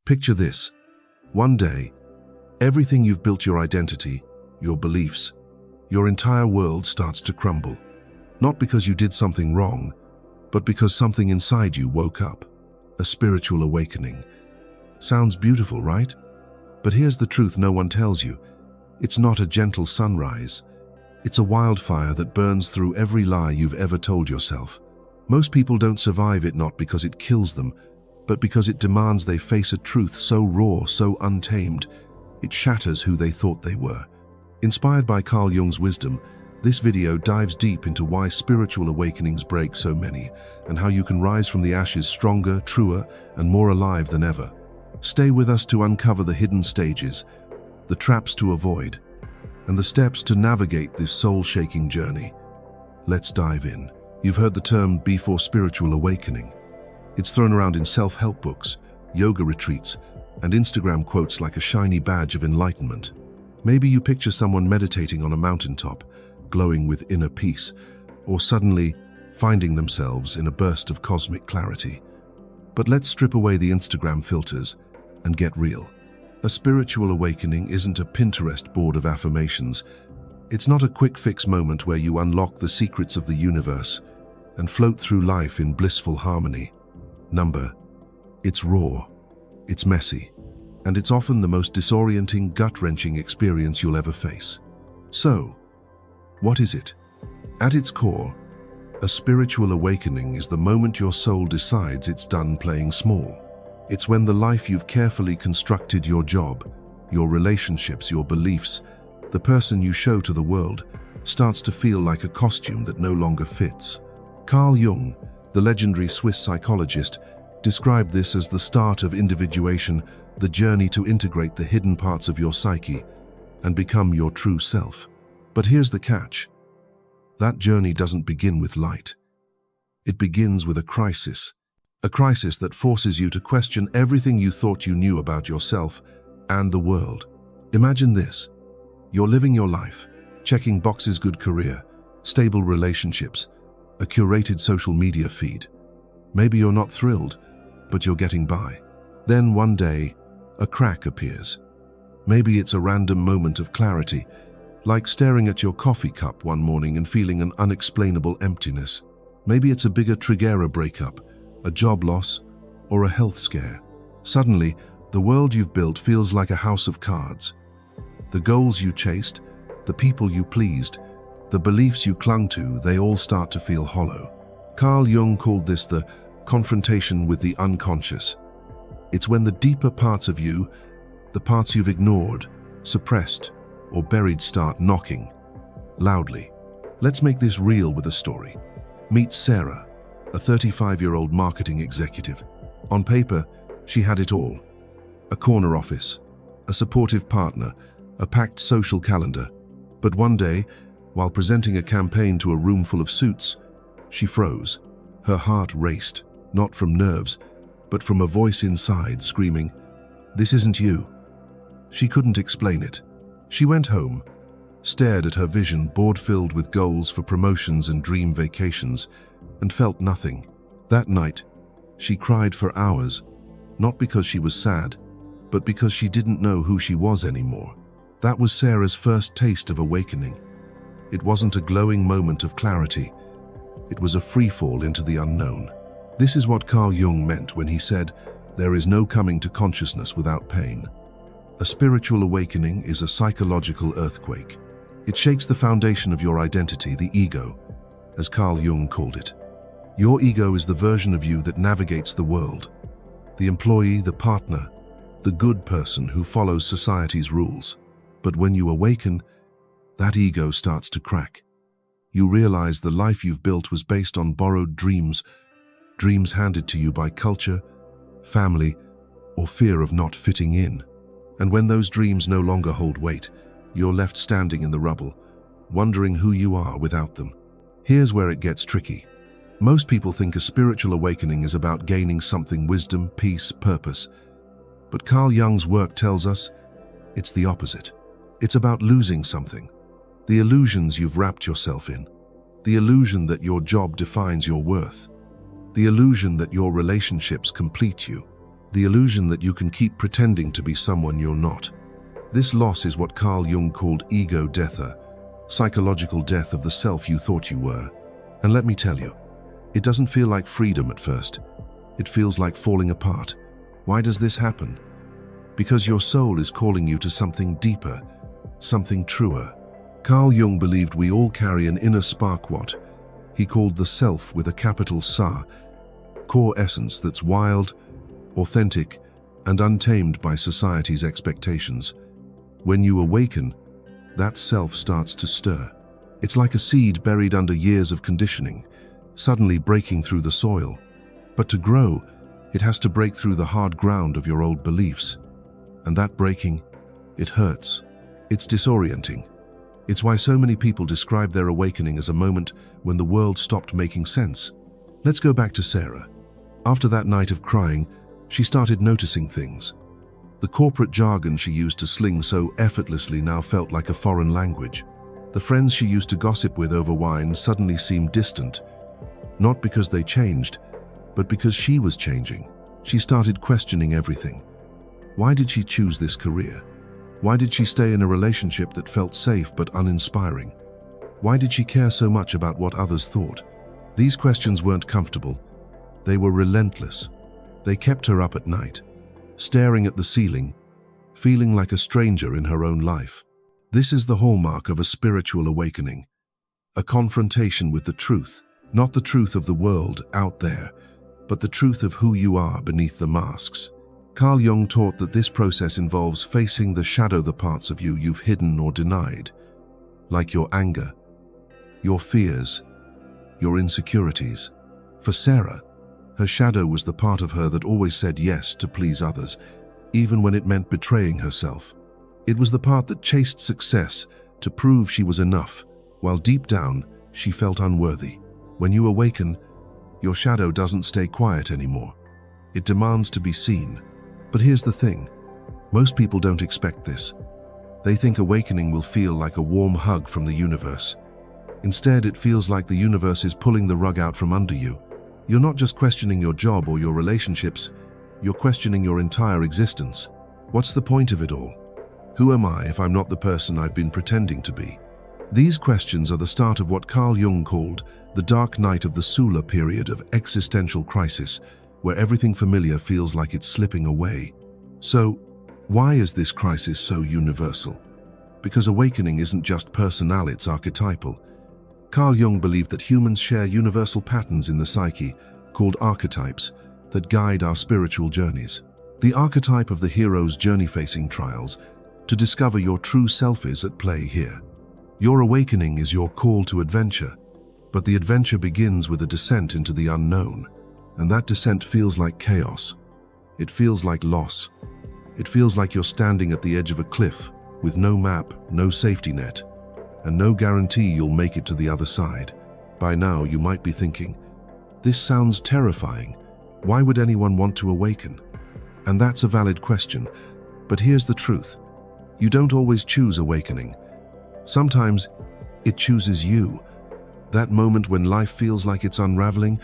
Picture this. One day, everything you've built your identity, your beliefs, your entire world starts to crumble. Not because you did something wrong, but because something inside you woke up. A spiritual awakening. Sounds beautiful, right? But here's the truth no one tells you. It's not a gentle sunrise. It's a wildfire that burns through every lie you've ever told yourself. Most people don't survive it not because it kills them, but because it demands they face a truth so raw, so untamed, it shatters who they thought they were. Inspired by Carl Jung's wisdom, this video dives deep into why spiritual awakenings break so many, and how you can rise from the ashes stronger, truer, and more alive than ever. Stay with us to uncover the hidden stages, the traps to avoid, and the steps to navigate this soul-shaking journey. Let's dive in. You've heard the term "before spiritual awakening." It's thrown around in self-help books, yoga retreats, and Instagram quotes like a shiny badge of enlightenment. Maybe you picture someone meditating on a mountaintop, glowing with inner peace, or suddenly finding themselves in a burst of cosmic clarity. But let's strip away the Instagram filters and get real. A spiritual awakening isn't a Pinterest board of affirmations. It's not a quick fix moment where you unlock the secrets of the universe and float through life in blissful harmony. It's raw, it's messy, and it's often the most disorienting, gut-wrenching experience you'll ever face. So, what is it? At its core, a spiritual awakening is the moment your soul decides it's done playing small. It's when the life you've carefully constructed, your job, your relationships, your beliefs, the person you show to the world, starts to feel like a costume that no longer fits. Carl Jung, the legendary Swiss psychologist, described this as the start of individuation, the journey to integrate the hidden parts of your psyche and become your true self. But here's the catch. That journey doesn't begin with light. It begins with a crisis that forces you to question everything you thought you knew about yourself and the world. Imagine this. You're living your life, checking boxes: good career, stable relationships, a curated social media feed. Maybe you're not thrilled, but you're getting by. Then one day, a crack appears. Maybe it's a random moment of clarity, like staring at your coffee cup one morning and feeling an unexplainable emptiness. Maybe it's a bigger trigger: a breakup, a job loss, or a health scare. Suddenly, the world you've built feels like a house of cards. The goals you chased, the people you pleased, the beliefs you clung to, they all start to feel hollow. Carl Jung called this the confrontation with the unconscious. It's when the deeper parts of you, the parts you've ignored, suppressed, or buried, start knocking loudly. Let's make this real with a story. Meet Sarah, a 35-year-old marketing executive. On paper, she had it all. A corner office, a supportive partner, a packed social calendar. But one day, while presenting a campaign to a room full of suits, she froze. Her heart raced, not from nerves, but from a voice inside screaming, "This isn't you." She couldn't explain it. She went home, stared at her vision board filled with goals for promotions and dream vacations, and felt nothing. That night, she cried for hours, not because she was sad, but because she didn't know who she was anymore. That was Sarah's first taste of awakening. It wasn't a glowing moment of clarity. It was a freefall into the unknown. This is what Carl Jung meant when he said, "There is no coming to consciousness without pain." A spiritual awakening is a psychological earthquake. It shakes the foundation of your identity, the ego, as Carl Jung called it. Your ego is the version of you that navigates the world. The employee, the partner, the good person who follows society's rules. But when you awaken, that ego starts to crack. You realize the life you've built was based on borrowed dreams handed to you by culture, family, or fear of not fitting in. And when those dreams no longer hold weight, you're left standing in the rubble, wondering who you are without them. Here's where it gets tricky. Most people think a spiritual awakening is about gaining something: wisdom, peace, purpose. But Carl Jung's work tells us it's the opposite. It's about losing something. The illusions you've wrapped yourself in. The illusion that your job defines your worth. The illusion that your relationships complete you. the illusion that you can keep pretending to be someone you're not. This loss is what Carl Jung called ego death, psychological death of the self you thought you were. And let me tell you, it doesn't feel like freedom at first. It feels like falling apart. Why does this happen? Because your soul is calling you to something deeper, something truer. Carl Jung believed we all carry an inner spark, what he called the self with a capital Sa, core essence that's wild, authentic, and untamed by society's expectations. When you awaken, that self starts to stir. It's like a seed buried under years of conditioning, suddenly breaking through the soil. But to grow, it has to break through the hard ground of your old beliefs. And that breaking, it hurts. It's disorienting. It's why so many people describe their awakening as a moment when the world stopped making sense. Let's go back to Sarah. After that night of crying, she started noticing things. The corporate jargon she used to sling so effortlessly now felt like a foreign language. The friends she used to gossip with over wine suddenly seemed distant, not because they changed, but because she was changing. She started questioning everything. Why did she choose this career? Why did she stay in a relationship that felt safe but uninspiring? Why did she care so much about what others thought? These questions weren't comfortable. They were relentless. They kept her up at night, staring at the ceiling, feeling like a stranger in her own life. This is the hallmark of a spiritual awakening. A confrontation with the truth, not the truth of the world out there, but the truth of who you are beneath the masks. Carl Jung taught that this process involves facing the shadow, the parts of you you've hidden or denied, like your anger, your fears, your insecurities. For Sarah, her shadow was the part of her that always said yes to please others, even when it meant betraying herself. It was the part that chased success to prove she was enough, while deep down she felt unworthy. When you awaken, your shadow doesn't stay quiet anymore. It demands to be seen. But here's the thing, most people don't expect this. They think awakening will feel like a warm hug from the universe. Instead, it feels like the universe is pulling the rug out from under you. You're not just questioning your job or your relationships, you're questioning your entire existence. What's the point of it all? Who am I if I'm not the person I've been pretending to be? These questions are the start of what Carl Jung called the dark night of the Sula period of existential crisis, where everything familiar feels like it's slipping away. So, why is this crisis so universal? Because awakening isn't just personal, it's archetypal. Carl Jung believed that humans share universal patterns in the psyche, called archetypes, that guide our spiritual journeys. The archetype of the hero's journey facing trials. To discover your true self is at play here. Your awakening is your call to adventure, but the adventure begins with a descent into the unknown. And that descent feels like chaos. It feels like loss. It feels like you're standing at the edge of a cliff with no map, no safety net, and no guarantee you'll make it to the other side. By now, you might be thinking, this sounds terrifying. Why would anyone want to awaken? And that's a valid question, but here's the truth. You don't always choose awakening. Sometimes it chooses you. That moment when life feels like it's unraveling,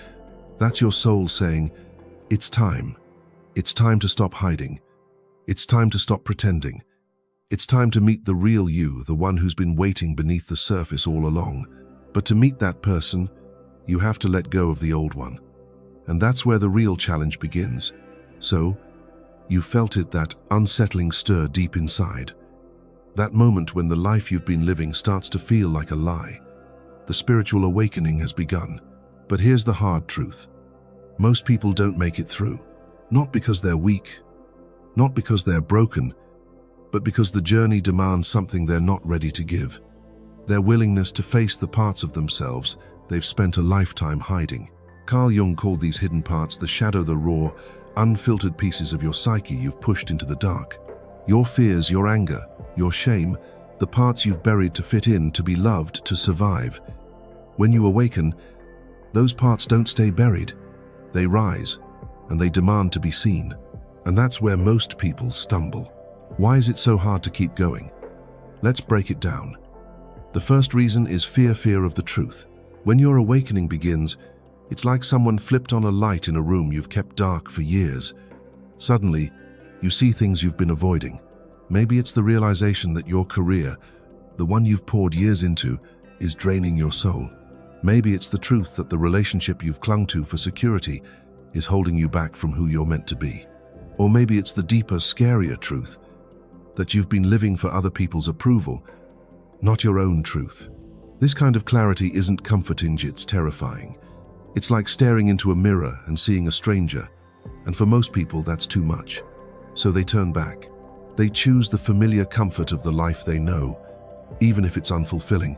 that's your soul saying, it's time. It's time to stop hiding. It's time to stop pretending. It's time to meet the real you, the one who's been waiting beneath the surface all along. But to meet that person, you have to let go of the old one. And that's where the real challenge begins. So, you felt it, that unsettling stir deep inside. That moment when the life you've been living starts to feel like a lie. The spiritual awakening has begun. But here's the hard truth. Most people don't make it through. Not because they're weak, not because they're broken, but because the journey demands something they're not ready to give. Their willingness to face the parts of themselves they've spent a lifetime hiding. Carl Jung called these hidden parts the shadow, the raw, unfiltered pieces of your psyche you've pushed into the dark. Your fears, your anger, your shame, the parts you've buried to fit in, to be loved, to survive. When you awaken, those parts don't stay buried. They rise, and they demand to be seen. And that's where most people stumble. Why is it so hard to keep going? Let's break it down. The first reason is fear of the truth. When your awakening begins, it's like someone flipped on a light in a room you've kept dark for years. Suddenly, you see things you've been avoiding. Maybe it's the realization that your career, the one you've poured years into, is draining your soul. Maybe it's the truth that the relationship you've clung to for security is holding you back from who you're meant to be. Or maybe it's the deeper, scarier truth that you've been living for other people's approval, not your own truth. This kind of clarity isn't comforting, it's terrifying. It's like staring into a mirror and seeing a stranger, and for most people that's too much. So they turn back. They choose the familiar comfort of the life they know, even if it's unfulfilling,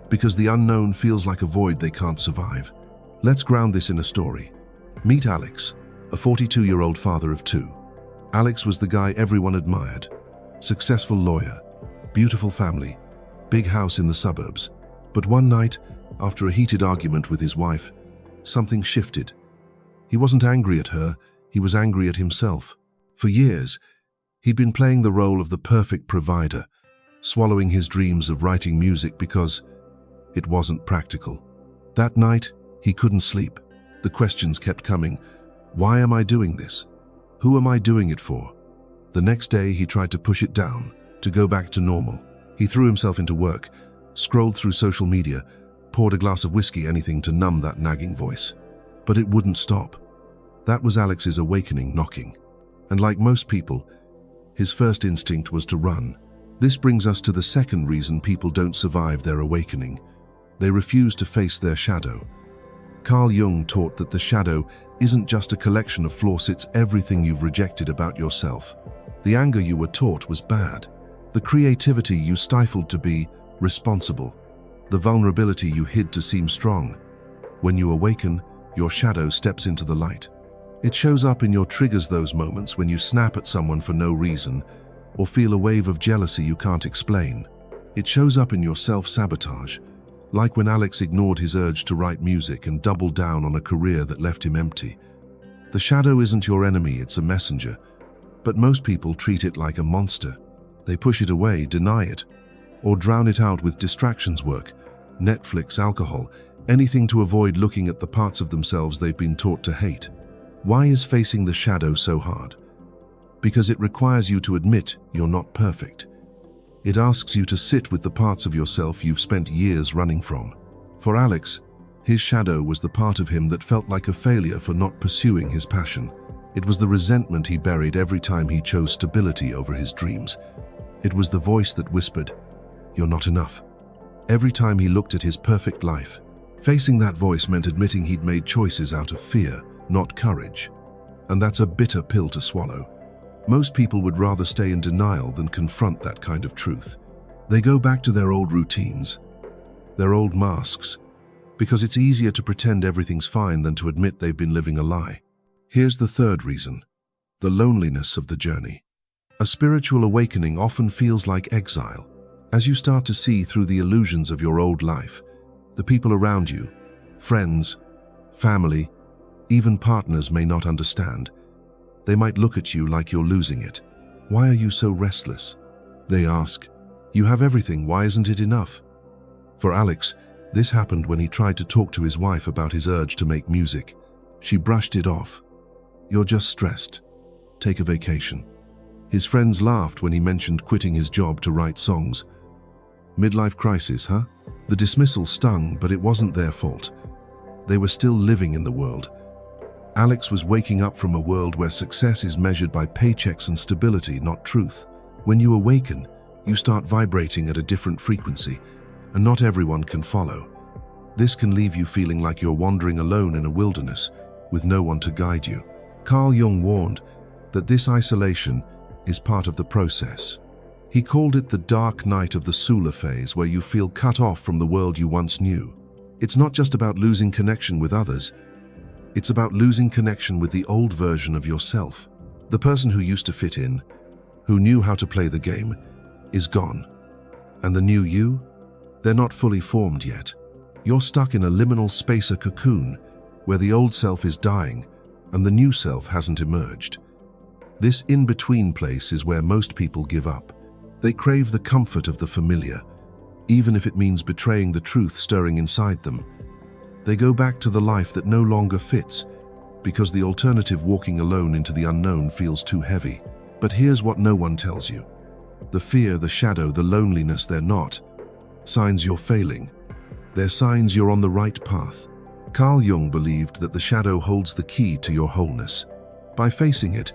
because the unknown feels like a void they can't survive. Let's ground this in a story. Meet Alex, a 42-year-old father of two. Alex was the guy everyone admired. Successful lawyer, beautiful family, big house in the suburbs. But one night, after a heated argument with his wife, something shifted. He wasn't angry at her, he was angry at himself. For years, he'd been playing the role of the perfect provider, swallowing his dreams of writing music because it wasn't practical. That night, he couldn't sleep. The questions kept coming. Why am I doing this? Who am I doing it for? The next day, he tried to push it down, to go back to normal. He threw himself into work, scrolled through social media, poured a glass of whiskey, anything to numb that nagging voice. But it wouldn't stop. That was Alex's awakening knocking. And like most people, his first instinct was to run. This brings us to the second reason people don't survive their awakening. They refuse to face their shadow. Carl Jung taught that the shadow isn't just a collection of flaws, it's everything you've rejected about yourself. The anger you were taught was bad. The creativity you stifled to be responsible. The vulnerability you hid to seem strong. When you awaken, your shadow steps into the light. It shows up in your triggers, those moments when you snap at someone for no reason, or feel a wave of jealousy you can't explain. It shows up in your self-sabotage, like when Alex ignored his urge to write music and doubled down on a career that left him empty. The shadow isn't your enemy, it's a messenger. But most people treat it like a monster. They push it away, deny it, or drown it out with distractions, work, Netflix, alcohol, anything to avoid looking at the parts of themselves they've been taught to hate. Why is facing the shadow so hard? Because it requires you to admit you're not perfect. It asks you to sit with the parts of yourself you've spent years running from. For Alex, his shadow was the part of him that felt like a failure for not pursuing his passion. It was the resentment he buried every time he chose stability over his dreams. It was the voice that whispered, "You're not enough," every time he looked at his perfect life. Facing that voice meant admitting he'd made choices out of fear, not courage. And that's a bitter pill to swallow. Most people would rather stay in denial than confront that kind of truth. They go back to their old routines, their old masks, because it's easier to pretend everything's fine than to admit they've been living a lie. Here's the third reason: the loneliness of the journey. A spiritual awakening often feels like exile. As you start to see through the illusions of your old life, the people around you, friends, family, even partners may not understand. They might look at you like you're losing it. Why are you so restless? They ask. You have everything, why isn't it enough? For Alex, this happened when he tried to talk to his wife about his urge to make music. She brushed it off. You're just stressed. Take a vacation. His friends laughed when he mentioned quitting his job to write songs. Midlife crisis, huh? The dismissal stung, but it wasn't their fault. They were still living in the world. Alex was waking up from a world where success is measured by paychecks and stability, not truth. When you awaken, you start vibrating at a different frequency, and not everyone can follow. This can leave you feeling like you're wandering alone in a wilderness, with no one to guide you. Carl Jung warned that this isolation is part of the process. He called it the dark night of the Sula phase, where you feel cut off from the world you once knew. It's not just about losing connection with others, it's about losing connection with the old version of yourself. The person who used to fit in, who knew how to play the game, is gone. And the new you? They're not fully formed yet. You're stuck in a liminal space, a cocoon, where the old self is dying and the new self hasn't emerged. This in-between place is where most people give up. They crave the comfort of the familiar, even if it means betraying the truth stirring inside them. They go back to the life that no longer fits, because the alternative, walking alone into the unknown, feels too heavy. But here's what no one tells you. The fear, the shadow, the loneliness, they're not signs you're failing. They're signs you're on the right path. Carl Jung believed that the shadow holds the key to your wholeness. By facing it,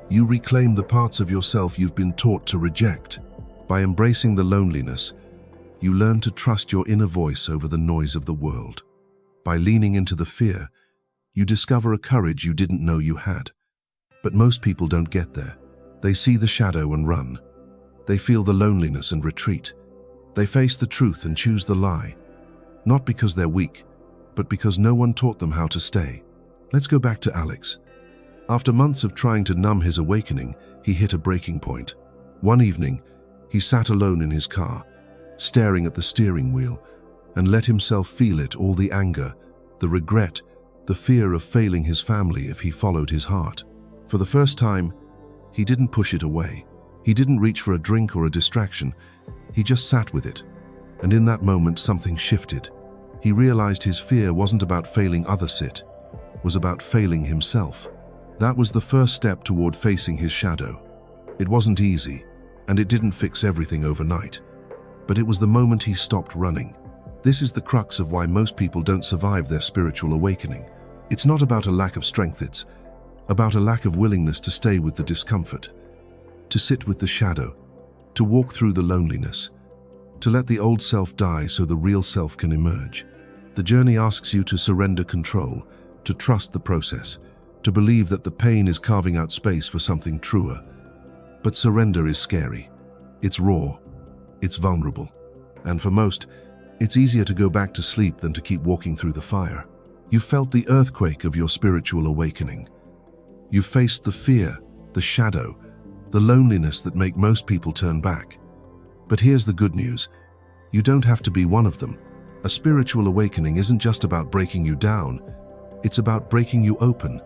you reclaim the parts of yourself you've been taught to reject. By embracing the loneliness, you learn to trust your inner voice over the noise of the world. By leaning into the fear, you discover a courage you didn't know you had. But most people don't get there. They see the shadow and run. They feel the loneliness and retreat. They face the truth and choose the lie. Not because they're weak, but because no one taught them how to stay. Let's go back to Alex. After months of trying to numb his awakening, he hit a breaking point. One evening, he sat alone in his car, staring at the steering wheel, and let himself feel it, all the anger, the regret, the fear of failing his family if he followed his heart. For the first time, he didn't push it away. He didn't reach for a drink or a distraction. He just sat with it. And in that moment, something shifted. He realized his fear wasn't about failing others, it was about failing himself. That was the first step toward facing his shadow. It wasn't easy, and it didn't fix everything overnight. But it was the moment he stopped running. This is the crux of why most people don't survive their spiritual awakening. It's not about a lack of strength, it's about a lack of willingness to stay with the discomfort, to sit with the shadow, to walk through the loneliness, to let the old self die so the real self can emerge. The journey asks you to surrender control, to trust the process, to believe that the pain is carving out space for something truer. But surrender is scary. It's raw. It's vulnerable. And for most, it's easier to go back to sleep than to keep walking through the fire. You've felt the earthquake of your spiritual awakening. You've faced the fear, the shadow, the loneliness that make most people turn back. But here's the good news. You don't have to be one of them. A spiritual awakening isn't just about breaking you down. It's about breaking you open,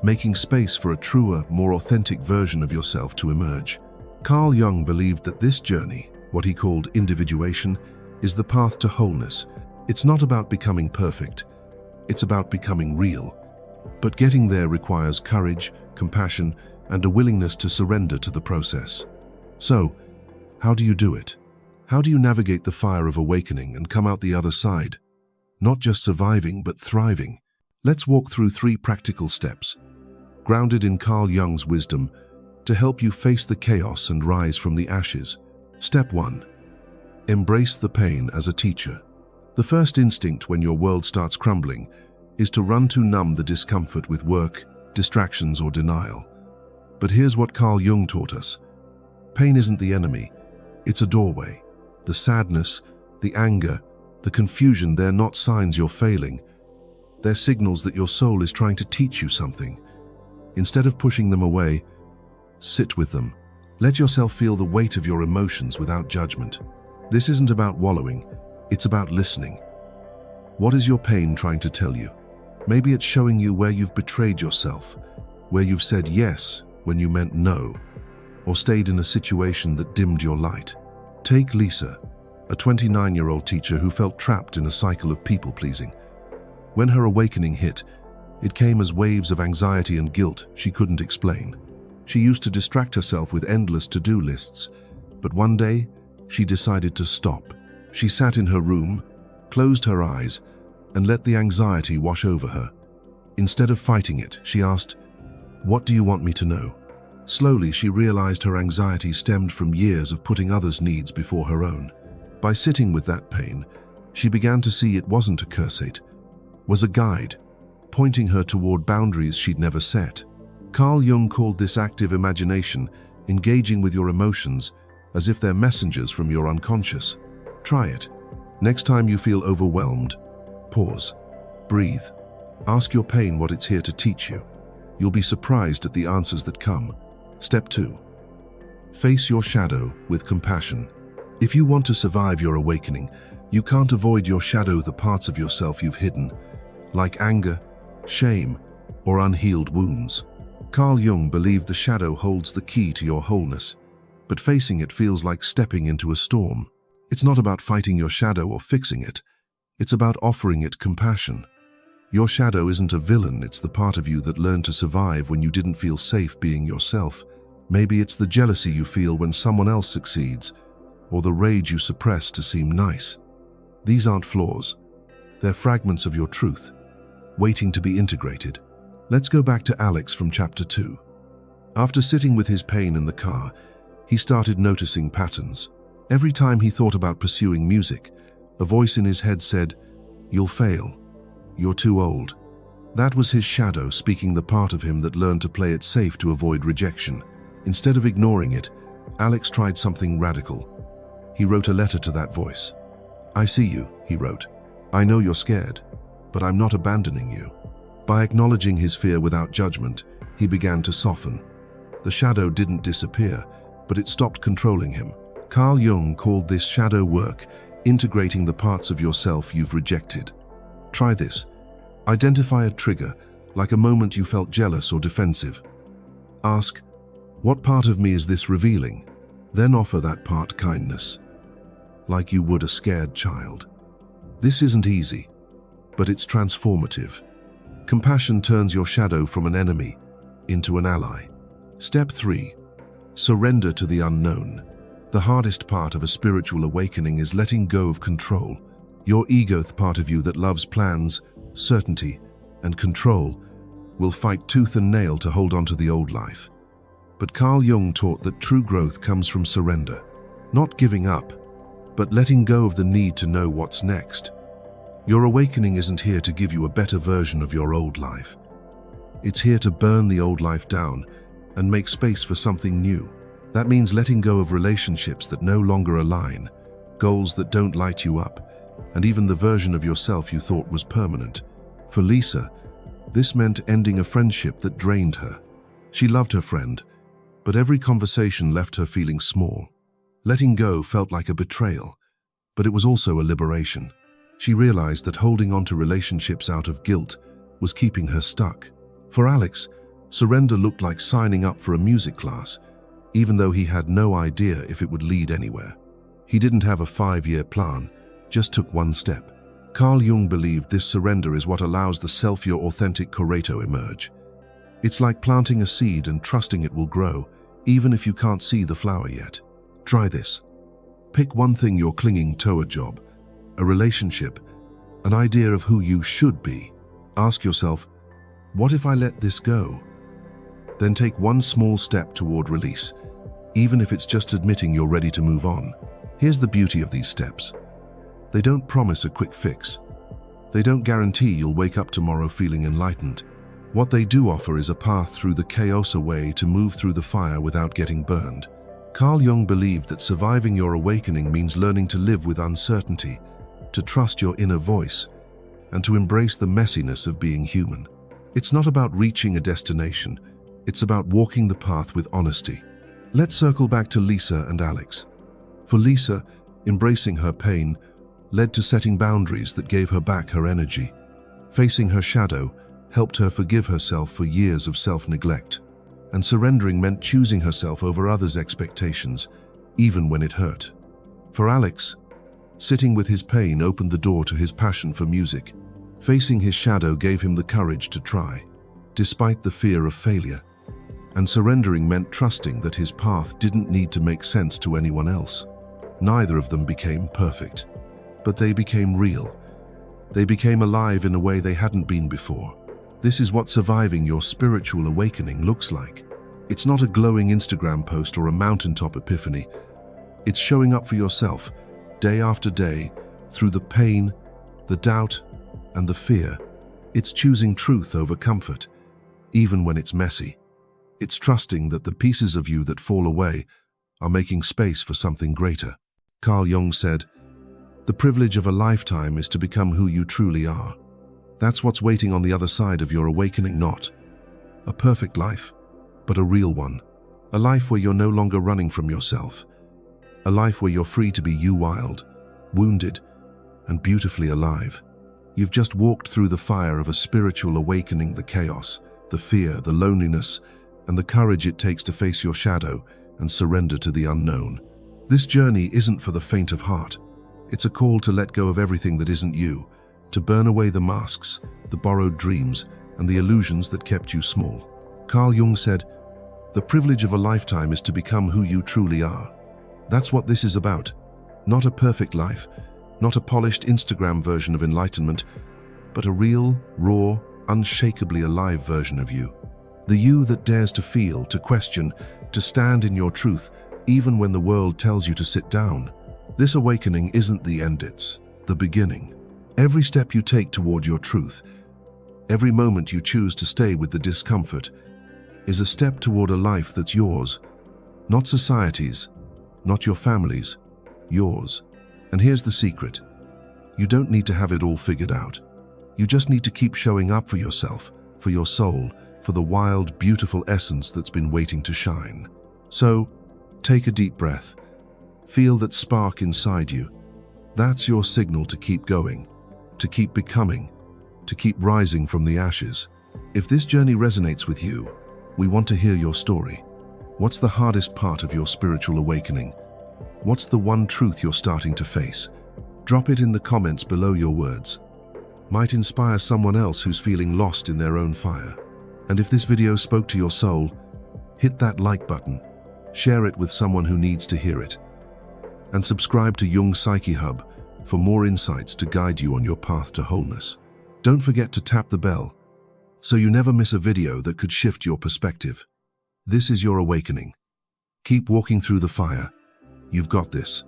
making space for a truer, more authentic version of yourself to emerge. Carl Jung believed that this journey, what he called individuation, is the path to wholeness. It's not about becoming perfect. It's about becoming real. But getting there requires courage, compassion, and a willingness to surrender to the process. So, how do you do it? How do you navigate the fire of awakening and come out the other side? Not just surviving, but thriving. Let's walk through 3 practical steps, grounded in Carl Jung's wisdom, to help you face the chaos and rise from the ashes. Step 1. Embrace the pain as a teacher. The first instinct when your world starts crumbling is to run to numb the discomfort with work, distractions, or denial. But here's what Carl Jung taught us. Pain isn't the enemy, it's a doorway. The sadness, the anger, the confusion, they're not signs you're failing. They're signals that your soul is trying to teach you something. Instead of pushing them away, sit with them. Let yourself feel the weight of your emotions without judgment. This isn't about wallowing, it's about listening. What is your pain trying to tell you? Maybe it's showing you where you've betrayed yourself, where you've said yes when you meant no, or stayed in a situation that dimmed your light. Take Lisa, a 29-year-old teacher who felt trapped in a cycle of people-pleasing. When her awakening hit, it came as waves of anxiety and guilt she couldn't explain. She used to distract herself with endless to-do lists, but one day, she decided to stop. She sat in her room, closed her eyes, and let the anxiety wash over her. Instead of fighting it, she asked, "What do you want me to know?" Slowly, she realized her anxiety stemmed from years of putting others' needs before her own. By sitting with that pain, she began to see it wasn't a cursate, was a guide, pointing her toward boundaries she'd never set. Carl Jung called this active imagination, engaging with your emotions as if they're messengers from your unconscious. Try it. Next time you feel overwhelmed, pause, breathe, ask your pain what it's here to teach you. You'll be surprised at the answers that come. Step 2. Face your shadow with compassion. If you want to survive your awakening, you can't avoid your shadow, the parts of yourself you've hidden, like anger, shame, or unhealed wounds. Carl Jung believed the shadow holds the key to your wholeness, but facing it feels like stepping into a storm. It's not about fighting your shadow or fixing it. It's about offering it compassion. Your shadow isn't a villain, it's the part of you that learned to survive when you didn't feel safe being yourself. Maybe it's the jealousy you feel when someone else succeeds, or the rage you suppress to seem nice. These aren't flaws. They're fragments of your truth, waiting to be integrated. Let's go back to Alex from chapter 2. After sitting with his pain in the car, he started noticing patterns. Every time he thought about pursuing music, a voice in his head said, "You'll fail. You're too old." That was his shadow speaking, the part of him that learned to play it safe to avoid rejection. Instead of ignoring it, Alex tried something radical. He wrote a letter to that voice. "I see you," he wrote. "I know you're scared, but I'm not abandoning you." By acknowledging his fear without judgment, he began to soften. The shadow didn't disappear, but it stopped controlling him. Carl Jung called this shadow work, integrating the parts of yourself you've rejected. Try this. Identify a trigger, like a moment you felt jealous or defensive. Ask, "What part of me is this revealing?" Then offer that part kindness, like you would a scared child. This isn't easy, but it's transformative. Compassion turns your shadow from an enemy into an ally. Step 3. Surrender to the unknown. The hardest part of a spiritual awakening is letting go of control. Your ego, the part of you that loves plans, certainty, and control, will fight tooth and nail to hold on to the old life. But Carl Jung taught that true growth comes from surrender, not giving up, but letting go of the need to know what's next. Your awakening isn't here to give you a better version of your old life. It's here to burn the old life down and make space for something new. That means letting go of relationships that no longer align, goals that don't light you up, and even the version of yourself you thought was permanent. For Lisa, this meant ending a friendship that drained her. She loved her friend, but every conversation left her feeling small. Letting go felt like a betrayal, but it was also a liberation. She realized that holding on to relationships out of guilt was keeping her stuck. For Alex, surrender looked like signing up for a music class, even though he had no idea if it would lead anywhere. He didn't have a 5-year plan, just took one step. Carl Jung believed this surrender is what allows the self, your authentic Coreto, emerge. It's like planting a seed and trusting it will grow, even if you can't see the flower yet. Try this. Pick one thing you're clinging to: a job, a relationship, an idea of who you should be. Ask yourself, what if I let this go? Then take one small step toward release, even if it's just admitting you're ready to move on. Here's the beauty of these steps. They don't promise a quick fix. They don't guarantee you'll wake up tomorrow feeling enlightened. What they do offer is a path through the chaos, a way to move through the fire without getting burned. Carl Jung believed that surviving your awakening means learning to live with uncertainty, to trust your inner voice, and to embrace the messiness of being human. It's not about reaching a destination, it's about walking the path with honesty. Let's circle back to Lisa and Alex. For Lisa, embracing her pain led to setting boundaries that gave her back her energy. Facing her shadow helped her forgive herself for years of self-neglect. And surrendering meant choosing herself over others' expectations, even when it hurt. For Alex, sitting with his pain opened the door to his passion for music. Facing his shadow gave him the courage to try, despite the fear of failure. And surrendering meant trusting that his path didn't need to make sense to anyone else. Neither of them became perfect, but they became real. They became alive in a way they hadn't been before. This is what surviving your spiritual awakening looks like. It's not a glowing Instagram post or a mountaintop epiphany. It's showing up for yourself, day after day, through the pain, the doubt, and the fear. It's choosing truth over comfort, even when it's messy. It's trusting that the pieces of you that fall away are making space for something greater. Carl Jung said, "The privilege of a lifetime is to become who you truly are." That's what's waiting on the other side of your awakening, not a perfect life, but a real one. A life where you're no longer running from yourself. A life where you're free to be you, wild, wounded, and beautifully alive. You've just walked through the fire of a spiritual awakening, the chaos, the fear, the loneliness, and the courage it takes to face your shadow and surrender to the unknown. This journey isn't for the faint of heart. It's a call to let go of everything that isn't you, to burn away the masks, the borrowed dreams, and the illusions that kept you small. Carl Jung said, "The privilege of a lifetime is to become who you truly are." That's what this is about. Not a perfect life, not a polished Instagram version of enlightenment, but a real, raw, unshakably alive version of you. The you that dares to feel, to question, to stand in your truth, even when the world tells you to sit down. This awakening isn't the end, it's the beginning. Every step you take toward your truth, every moment you choose to stay with the discomfort, is a step toward a life that's yours, not society's, not your family's, yours. And here's the secret. You don't need to have it all figured out. You just need to keep showing up for yourself, for your soul, for the wild, beautiful essence that's been waiting to shine. So, take a deep breath. Feel that spark inside you. That's your signal to keep going, to keep becoming, to keep rising from the ashes. If this journey resonates with you, we want to hear your story. What's the hardest part of your spiritual awakening? What's the one truth you're starting to face? Drop it in the comments below. Your words might inspire someone else who's feeling lost in their own fire. And if this video spoke to your soul, hit that like button, share it with someone who needs to hear it, and subscribe to Jung Psyche Hub for more insights to guide you on your path to wholeness. Don't forget to tap the bell so you never miss a video that could shift your perspective. This is your awakening. Keep walking through the fire. You've got this.